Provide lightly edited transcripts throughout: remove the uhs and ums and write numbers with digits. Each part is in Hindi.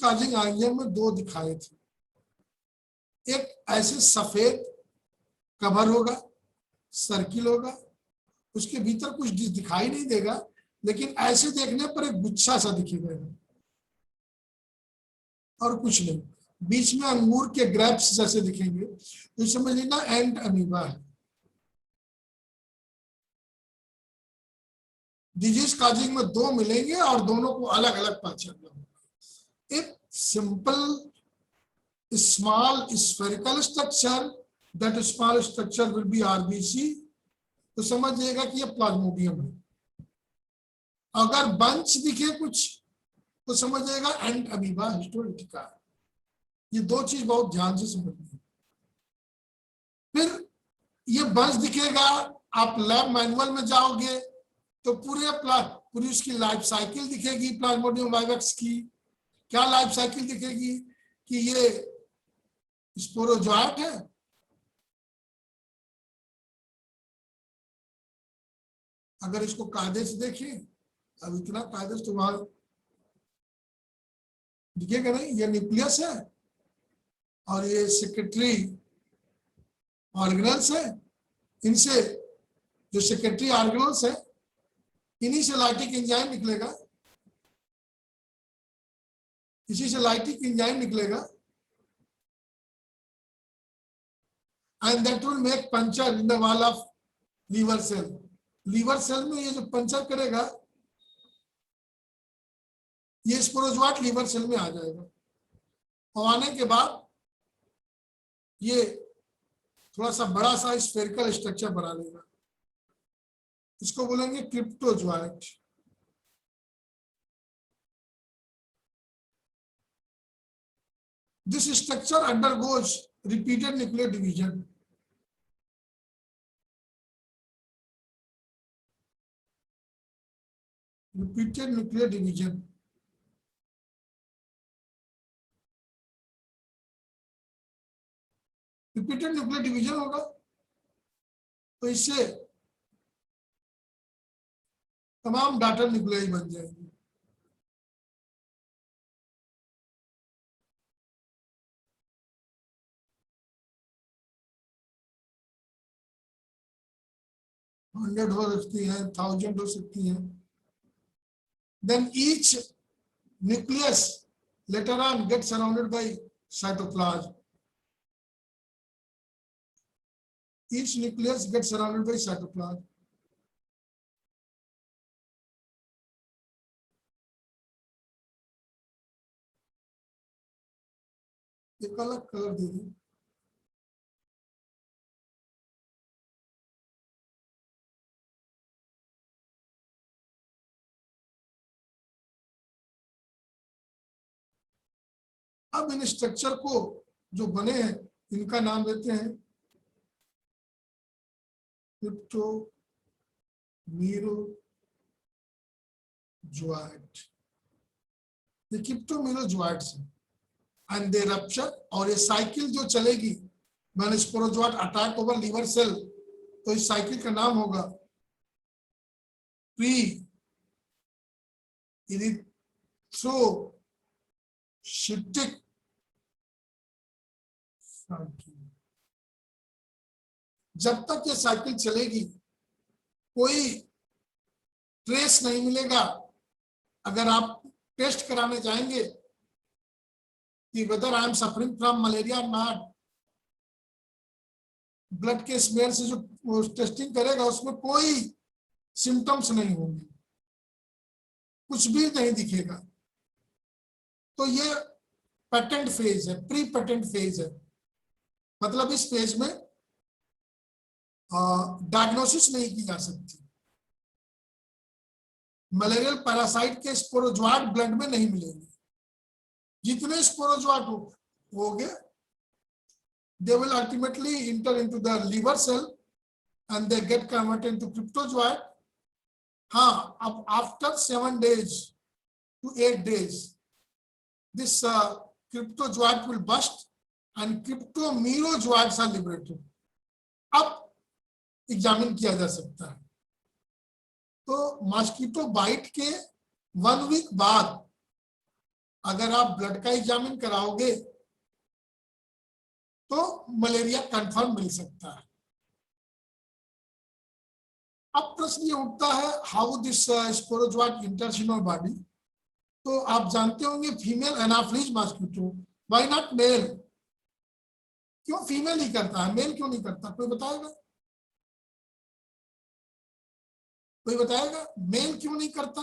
काजिंग एंजियोम में दो दिखाए थे, एक ऐसे सफेद कवर होगा, सर्किल होगा, उसके भीतर कुछ दिखाई नहीं देगा, लेकिन ऐसे देखने पर एक गुच्छा सा दिखेगा और कुछ नहीं, बीच में अंगूर के ग्रेप्स जैसे दिखेंगे, तो समझ लेना एंड अमीबा है। डिजीज काजिंग में दो मिलेंगे और दोनों को अलग अलग पहचानना होगा। एक simple small spherical structure, that small structure will be RBC, तो समझ जाएगा कि ये प्लाज्मोडियम है। अगर बंच दिखे कुछ तो समझ जाएगा एंड अमीबा हिस्टोलिटिका। ये दो चीज बहुत ध्यान से समझनी है। फिर ये बंच दिखेगा, आप लैब मैनुअल में जाओगे तो पूरी उसकी लाइफ साइकिल दिखेगी प्लाज्मोडियम वाइवेक्स की। क्या लाइफ साइकिल दिखेगी कि ये स्पोरोजोइट है, अगर इसको कायदे से देखें, अब इतना कायदे से तो वहां दिखेगा नहीं, ये न्यूक्लियस है और ये सेक्रेटरी ऑर्गेनल्स है, इनसे जो सेक्रेटरी ऑर्गेनल्स है इन्हीं से लाइटिक एंजाइम निकलेगा, इसी से लाइटिक एंजाइम निकलेगा, and that will make puncture in the wall of liver cell. Liver cell में ये जो पंचर करेगा ये स्पोरोजोइट लीवर सेल में आ जाएगा, और आने के बाद ये थोड़ा सा बड़ा सा स्फेरिकल स्ट्रक्चर बना लेगा, इसको बोलेंगे cryptozoite. This structure undergoes repeated nuclear division. Repeated nuclear division, repeated nuclear division होगा तो इससे तमाम डाटा न्यूक्लियाई बन जाएंगे। हंड्रेड हो सकती है, 1000 हो सकती है। Then each nucleus later on gets surrounded by cytoplasm. Each nucleus gets surrounded by cytoplasm. एक अलग कलर दे दी, अब इन स्ट्रक्चर को जो बने हैं इनका नाम देते हैं क्रिप्टोमीरोजोइट। ये क्रिप्टोमीरोजोइट्स हैं एंड दे रप्चर, और ये साइकिल जो चलेगी मैंने sporozoite attack over liver cell, तो इस साइकिल का नाम होगा प्री इरिथ्रोसिटिक साइकिल। जब तक ये साइकिल चलेगी कोई ट्रेस नहीं मिलेगा। अगर आप टेस्ट कराने जाएंगे कि whether I am suffering from malaria not, blood के स्मेल से जो टेस्टिंग करेगा उसमें कोई सिम्टम्स नहीं होंगे, कुछ भी नहीं दिखेगा, तो ये पेटेंट फेज है, प्री पेटेंट फेज है। मतलब इस फेज में डायग्नोसिस नहीं की जा सकती। मलेरियल पैरासाइट के स्पोरोजोइट ब्लड में नहीं मिलेंगे। जितने स्पोरोजोइट होंगे they will ultimately enter into the liver cell and they get converted into cryptozoite. हाँ, अब after 7 days to 8 days this cryptozoite will burst and cryptomerozoites are liberated. अब एग्जामिन किया जा सकता है। तो मॉस्किटो बाइट के 1 वीक बाद अगर आप ब्लड का एग्जामिन कराओगे तो मलेरिया कंफर्म मिल सकता है। अब प्रश्न ये उठता है how this sporozoa enters in our body. तो आप जानते होंगे female anopheles mosquito, why not male? क्यों फीमेल ही करता है, मेल क्यों नहीं करता? कोई बताएगा? कोई बताएगा मेल क्यों नहीं करता?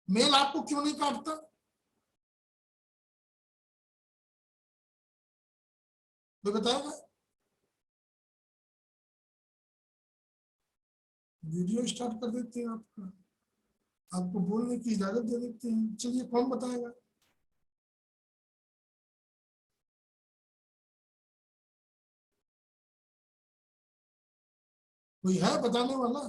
मेल आपको क्यों नहीं काटता? कोई बताएगा? वीडियो स्टार्ट कर देते हैं आपका, आपको बोलने की इजाजत दे देते हैं। चलिए कौन बताएगा? कोई है बताने वाला?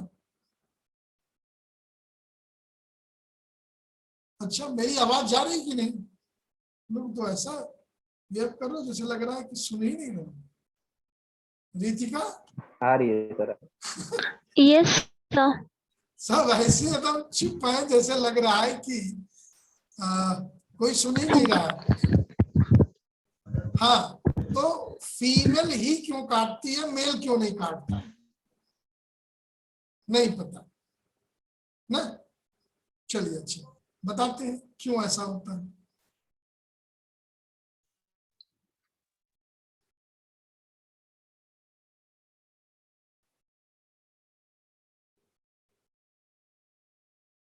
अच्छा मेरी आवाज जा रही कि नहीं? लोग तो ऐसा बिहेव कर रहे हो जैसे लग रहा है कि सुन ही नहीं रहे। रितिका आ रही है सर। Yes sir. सब ऐसे एकदम चुप है जैसे लग रहा है कि कोई सुन ही नहीं रहा है। हाँ, तो फीमेल ही क्यों काटती है, मेल क्यों नहीं काटता? नहीं पता ना? चलिए अच्छा बताते हैं क्यों ऐसा होता है।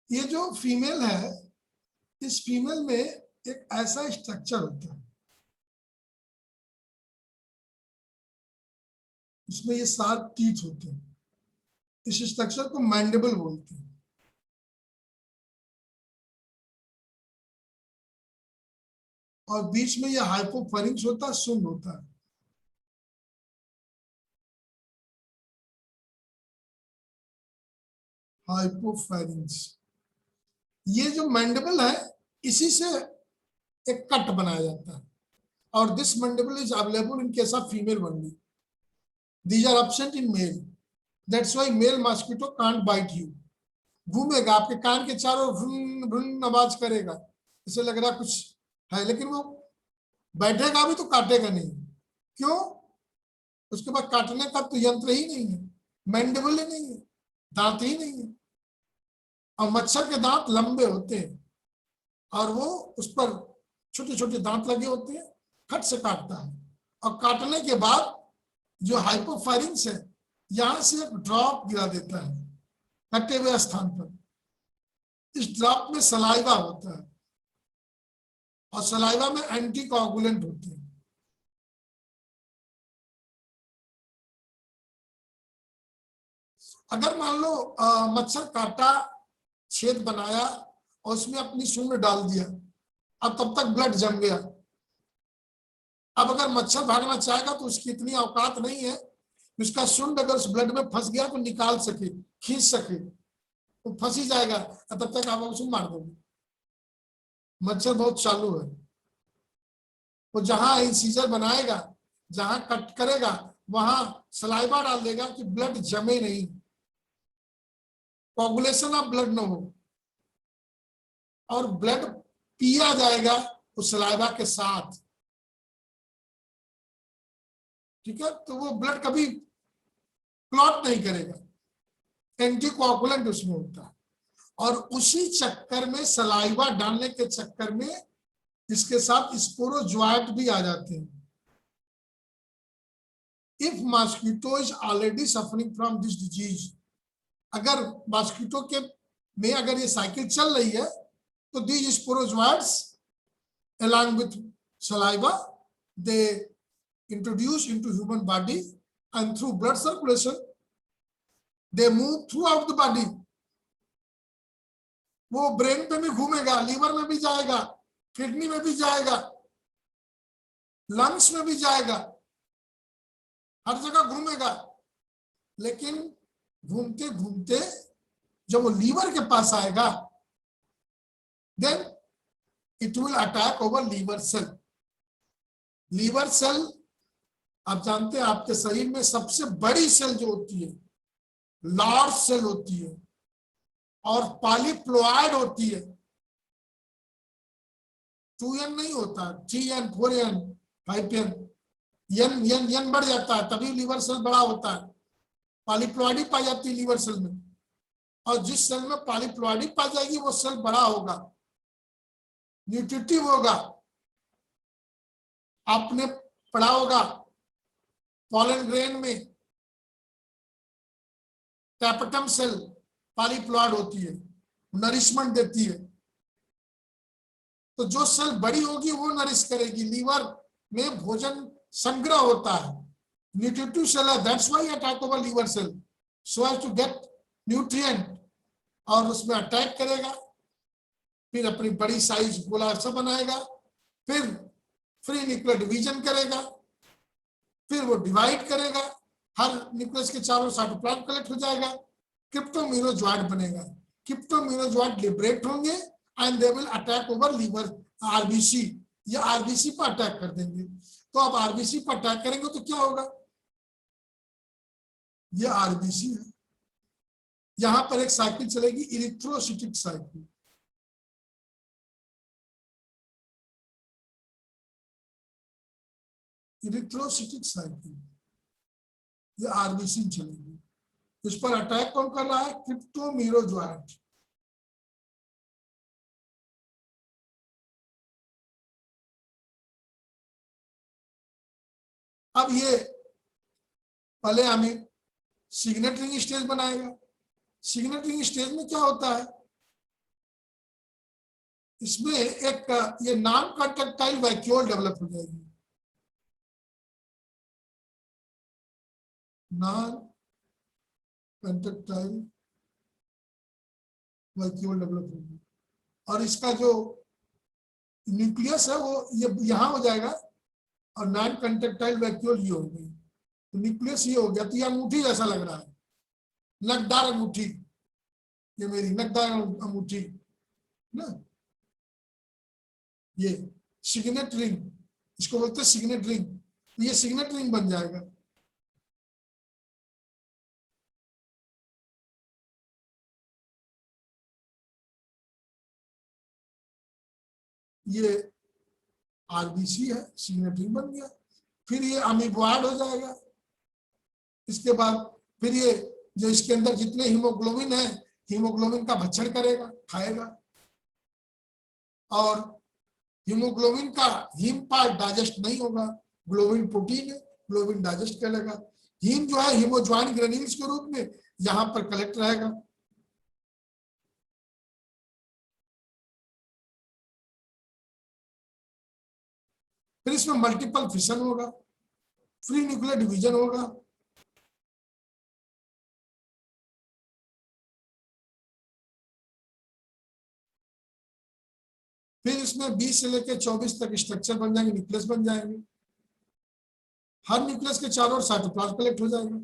ये जो फीमेल है, इस फीमेल में एक ऐसा स्ट्रक्चर होता है, इसमें ये 7 टीथ होते हैं। इस स्ट्रक्चर को मैंडिबल बोलते हैं। और बीच में ये हाइपोफैरिंक्स होता है, सुंड होता है। हाइपोफैरिंक्स, ये जो मैंडिबल है इसी से एक कट बनाया जाता है। और this mandible is available in case of female only, these are absent in male, that's why male mosquito can't bite you. घूमेगा आपके कान के चारों, भ्रुन भ्रुन आवाज करेगा, इसे लग रहा कुछ है, लेकिन वो बैठेगा भी तो काटेगा नहीं। क्यों? उसके बाद काटने का तो यंत्र ही नहीं है, मैंडिबल ही नहीं है, दांत ही नहीं है। और मच्छर के दांत लंबे होते हैं और वो उस पर छोटे छोटे दांत लगे होते हैं, खट से काटता है। और काटने के बाद जो हाइपोफैरिंक्स है, यहां से एक ड्रॉप गिरा देता है कटे हुए स्थान पर। इस ड्रॉप में सलाइवा होता है और सलाइवा में एंटी कोगुलेंट होते हैं। अगर मान लो मच्छर काटा, छेद बनाया और उसमें अपनी सूंड डाल दिया, अब तब तक ब्लड जम गया। अब अगर मच्छर भागना चाहेगा तो उसकी इतनी औकात नहीं है, उसका सूंड अगर उस ब्लड में फंस गया तो निकाल सके, खींच सके, तो फंस ही जाएगा। तब तक आप उसे मार दोगे। मच्छर बहुत चालू है, वो जहां इंसीजर बनाएगा, जहां कट करेगा, वहां सलाइवा डाल देगा कि ब्लड जमे नहीं, कोगुलेशन ऑफ ब्लड न हो, और ब्लड पिया जाएगा उस सलाइवा के साथ। ठीक है, तो वो ब्लड कभी क्लॉट नहीं करेगा, एंटी कोगुलेंट उसमें होता है। और उसी चक्कर में, सलाइवा डालने के चक्कर में, इसके साथ स्पोरोजोइट भी आ जाते हैं। If mosquito is already suffering from this disease, अगर मॉस्किटो के में अगर ये साइकिल चल रही है, तो these sporozoites along with saliva, they introduce into human body and through blood circulation they move throughout the body. वो ब्रेन पे भी घूमेगा, लीवर में भी जाएगा, किडनी में भी जाएगा, लंग्स में भी जाएगा, हर जगह घूमेगा। लेकिन घूमते घूमते जब वो लीवर के पास आएगा, then it will attack over liver cell. Liver cell आप जानते हैं आपके शरीर में सबसे बड़ी सेल जो होती है, लार्ज सेल होती है और पॉलीप्लोइड होती है। 2n नहीं होता, 3n, 4n, 5n, यन यन यन बढ़ जाता है, तभी लीवर सेल बड़ा होता है। पॉलीप्लॉइडी पाई जाती है लीवर सेल में, और जिस सेल में पॉलीप्लॉइडी पाई जाएगी वो सेल बड़ा होगा, न्यूट्रिटिव होगा। आपने पढ़ा होगा पॉलन ग्रेन में टैपेटम सेल पॉलीप्लॉइड होती है, नरिशमेंट देती है। तो जो सेल बड़ी होगी वो नरिश करेगी। लीवर में भोजन संग्रह होता है, न्यूट्रिटिव सेल है, that's why attack over liver cell, so as to get nutrient, और उसमें अटैक करेगा, फिर अपनी बड़ी साइज गोला सा बनाएगा, फिर फ्री न्यूक्लियर डिवीजन करेगा, फिर वो डिवाइड करेगा, हर न्यूक्लियस के चारों साइटोप्लाज्म कलेक्ट हो जाएगा, क्रिप्टोमिनोजॉइड बनेगा। क्रिप्टोमिनोजॉइड लिबरेट होंगे and they will attack over liver RBC, ये आरबीसी पर अटैक कर देंगे। तो आप आरबीसी पर अटैक करेंगे तो क्या होगा, ये आरबीसी है, यहां पर एक साइकिल चलेगी, इरिथ्रोसिटिक साइकिल। इरिथ्रोसिटिक साइकिल, ये आरबीसी चलेगी। इस पर अटैक कौन कर रहा है, क्रिप्टोमिनोजॉइड। अब ये पहले हमें सिग्नल रिंग स्टेज बनाएगा। सिग्नल रिंग स्टेज में क्या होता है, इसमें एक ये नॉन कॉन्ट्रेक्टाइल वैक्यूल डेवलप हो जाएगी, नॉन कॉन्ट्रेक्टाइल वैक्यूल डेवलप होगी, और इसका जो न्यूक्लियस है वो ये यहां हो जाएगा, और नॉन कॉन्ट्रेक्टाइल वैक्यूल ये हो गई, तो न्यूक्लियस ये हो गया। तो ये अंगूठी जैसा लग रहा है, नकदार अंगूठी, ये मेरी नकदार अंगूठी ना, ये सिग्नेट रिंग, इसको बोलते हैं सिग्नेट रिंग। तो ये सिग्नेट रिंग बन जाएगा। ये आरबीसी है, सिग्नेट रिंग बन गया। फिर ये अमीबॉइड हो जाएगा। इसके बाद फिर ये जो इसके अंदर जितने हीमोग्लोबिन है, हीमोग्लोबिन का भक्षण करेगा, खाएगा, और हीमोग्लोबिन का हीम पार्ट डाइजेस्ट नहीं होगा, ग्लोबिन प्रोटीन है, ग्लोबिन डाइजेस्ट कर लेगा। हीम जो है हीमोज्वाइन ग्रेन्यूल्स के रूप में यहां पर कलेक्ट रहेगा। फिर इसमें मल्टीपल फिशन होगा, फ्री न्यूक्लियर डिवीजन होगा, फिर इसमें 20 से लेकर 24 तक स्ट्रक्चर बन जाएंगे, न्यूक्लियस बन जाएंगे। हर न्यूक्लियस के चारों ओर साइटोप्लाज्म कलेक्ट हो जाएगा,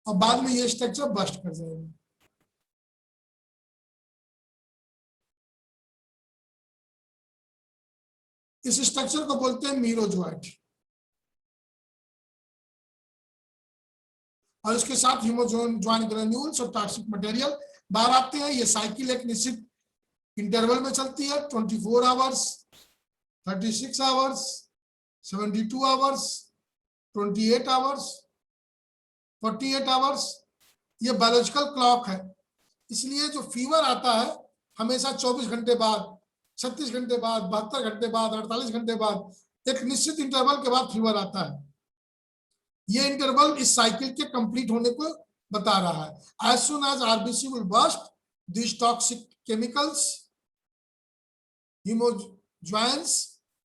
और बाद में ये स्ट्रक्चर बस्ट कर जाएगा। इस स्ट्रक्चर को बोलते हैं मीरोजॉइट, और इसके साथ हीमोज्वाइन ग्रेन्यूल्स और टॉक्सिक मटेरियल बाहर आते हैं। ये साइकिल एक निश्चित इंटरवल में चलती है, 24 hours, 36 hours, 72 hours, 28 hours, 48 hours. ये बायोलॉजिकल क्लॉक है, इसलिए जो फीवर आता है हमेशा 24 घंटे बाद, 36 घंटे बाद, 72 घंटे बाद, 48 घंटे बाद, एक निश्चित इंटरवल के बाद फीवर आता है। ये इंटरवल इस साइकिल के कंप्लीट होने को बता रहा है। As soon as RBC will burst, this toxic chemicals, hemojoins,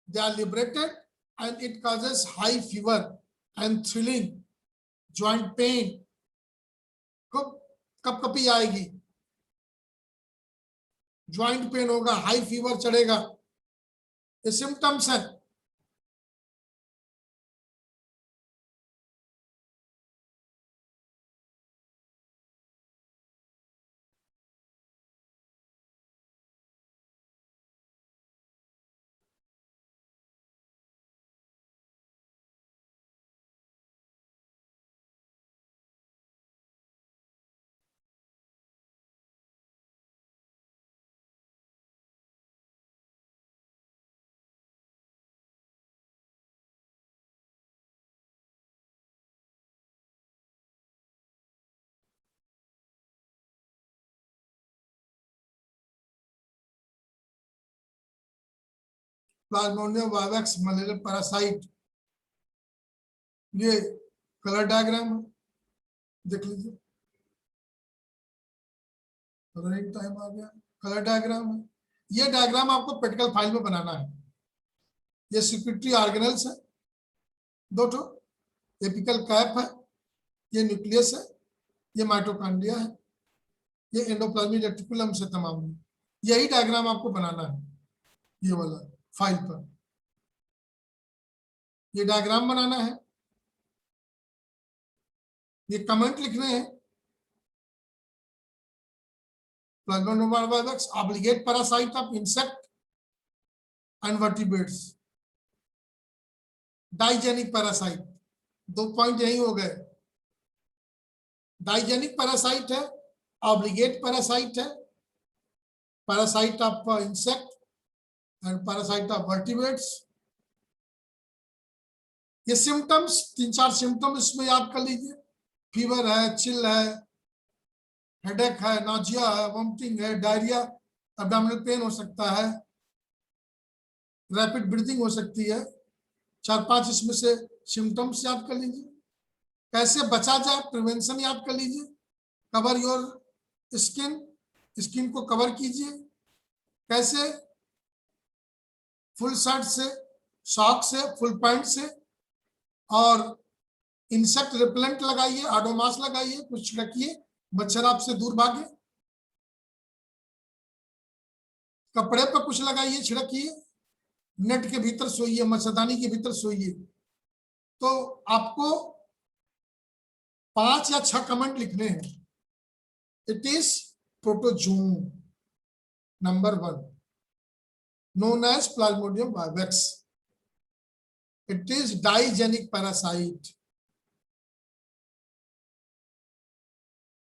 they are liberated and it causes high fever and thrilling joint pain, कपकपी आएगी, ज्वाइंट पेन होगा, हाई फीवर चढ़ेगा, ये सिम्टम्स है। प्लाज्मोडियम वाइवेक्स मलेरिया पैरासाइट, ये कलर डायग्राम है, देख लीजिए, रनिंग टाइम आ गया, कलर डायग्राम है। ये डायग्राम आपको प्रैक्टिकल फाइल में बनाना है। ये सिक्रेटरी ऑर्गेनेल्स है, दो ठो, एपिकल कैप है, ये न्यूक्लियस है, ये माइटोकॉन्ड्रिया है, ये एंडोप्लाज्मिक रेटिकुलम से तमाम। यही डायग्राम आपको बनाना है ये वाला फाइल पर, ये डायग्राम बनाना है, ये कमेंट लिखने हैं। Plasmodium obligate parasite of insect and vertebrates, digenic parasite, 2 point यही हो गए। डाइजेनिक पैरासाइट है, ऑब्लिगेट पैरासाइट है, parasite of insect and parasite of vertebrates. ये सिम्टम्स, 3-4 सिम्टम इसमें याद कर लीजिए। फीवर है, चिल है, हेडेक है, नाजिया है, वॉमिटिंग है, डायरिया, एब्डोमिनल पेन हो सकता है, रैपिड ब्रीथिंग हो सकती है। 4-5 इसमें से सिम्टम्स याद कर लीजिए। कैसे बचा जाए, प्रिवेंशन याद कर लीजिए। कवर योर स्किन, स्किन को कवर कीजिए। कैसे, फुल शर्ट से, सॉक से, फुल पैंट से, और इंसेक्ट रिपेलेंट लगाइए, आडोमास लगाइए, कुछ छिड़किए, मच्छर आपसे दूर भागे। कपड़े पर कुछ लगाइए, छिड़किए, नेट के भीतर सोइए, मच्छरदानी के भीतर सोइए। तो आपको 5 या 6 कमेंट लिखने हैं। It is protozoan number 1 known as Plasmodium vivax. It is digenic parasite.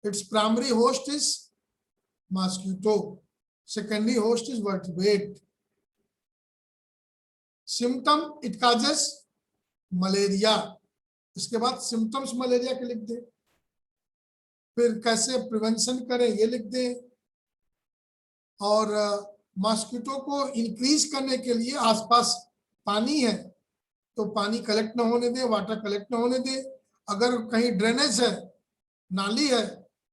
Its primary host is mosquito. Secondary host is vertebrate. Symptom, it causes malaria. इसके बाद सिम्टम्स मलेरिया के लिख दे। फिर कैसे प्रिवेंशन करें ये लिख दे। और मॉस्किटो को इंक्रीज करने के लिए आसपास पानी है तो पानी कलेक्ट न होने दे, वाटर कलेक्ट न होने दे। अगर कहीं ड्रेनेज है, नाली है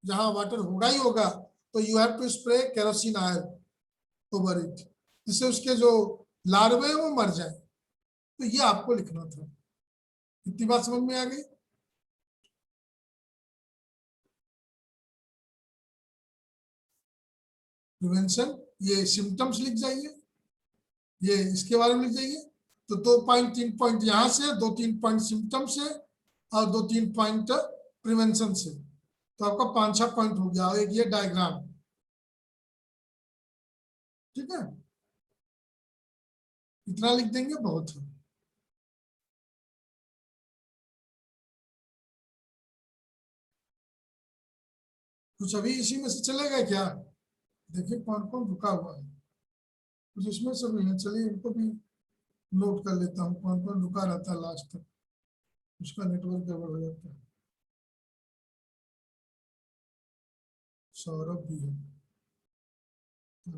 जहां वाटर होगा ही होगा, तो you have to spray kerosene oil over it, जिससे उसके जो लार्वे वो मर जाए। तो ये आपको लिखना था। इतनी बात समझ में आ गई? प्रिवेंशन, ये सिम्टम्स लिख जाइए, ये इसके बारे में लिख जाइए। तो 2 पॉइंट 3 पॉइंट यहाँ से, 2-3 पॉइंट सिम्टम से, और 2-3 पॉइंट प्रिवेंशन से। तो आपका 5-6 पॉइंट हो गया। एक ये डायग्राम, ठीक है, इतना लिख देंगे बहुत है। कुछ अभी इसी में से चलेगा क्या? देखिए कौन कौन रुका हुआ है, कुछ इसमें से भी है। चलिए इनको भी नोट कर लेता हूँ, कौन कौन रुका रहता है लास्ट तक, उसका नेटवर्क गड़बड़ हो जाता है। सौरभ भी है, तो